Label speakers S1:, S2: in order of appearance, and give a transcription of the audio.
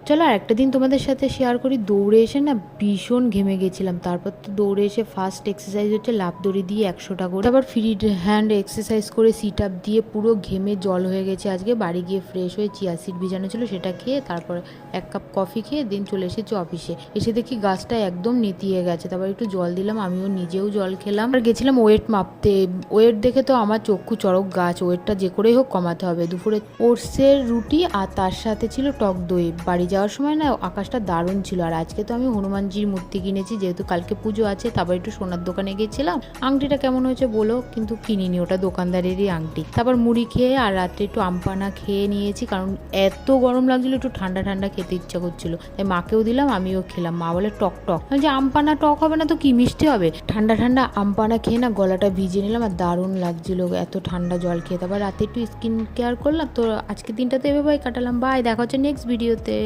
S1: চলো আর একটা দিন তোমাদের সাথে শেয়ার করি। দৌড়ে এসে না ভীষণ ঘেমে গেছিলাম। তারপর তো দৌড়ে এসে ফার্স্ট এক্সারসাইজ হচ্ছে লাফ দড়ি দিয়ে 100টা করে, আবার ফ্রি হ্যান্ড এক্সারসাইজ করে সিট আপ দিয়ে পুরো ঘেমে জল হয়ে গেছে। আজকে বাড়ি গিয়ে ফ্রেশ হয়ে চিয়া সিড ভিজানো ছিল সেটা খেয়ে তারপর 1 কাপ কফি খেয়ে দিন চলে এসেছি অফিসে। এসে দেখি গাছটা একদম নেতিয়ে গেছে, তারপর একটু জল দিলাম, আমিও নিজেও জল খেলাম। আর গেছিলাম ওয়েট মাপতে। ওয়েট দেখে তো আমার চক্ষু চড়ক গাছ, ওয়েটটা যে করেই হোক কমাতে হবে। দুপুরে ওটসের রুটি আর তার সাথে ছিল টক দই। বাড়ি যাওয়ার সময় না আকাশটা দারুণ ছিল। আর আজকে তো আমি হনুমানজির মূর্তি কিনেছি, যেহেতু কালকে পুজো আছে। তারপর একটু সোনার দোকানে গেছিলাম। আংটিটা কেমন হয়েছে বলো, কিন্তু কিনিনি, ওটা দোকানদারেরই আংটি। তারপর মুড়ি খেয়ে আর রাত্রে একটু আমপানা খেয়ে নিয়েছি, কারণ এত গরম লাগছিল, একটু ঠান্ডা ঠান্ডা খেতে ইচ্ছা করছিল। তাই মাকেও দিলাম, আমিও খেলাম। মা বলে টক টক, যে আমপানা টক হবে না তো কি মিষ্টি হবে। ঠান্ডা ঠান্ডা আমপানা খেয়ে না গলাটা ভিজে নিলাম, আর দারুণ লাগছিল এত ঠান্ডা জল খেয়ে। তারপর রাতে একটু স্কিন কেয়ার করলাম। তো আজকে দিনটাতে এভাবেই কাটালাম। বাই, দেখা হচ্ছে নেক্সট ভিডিওতে।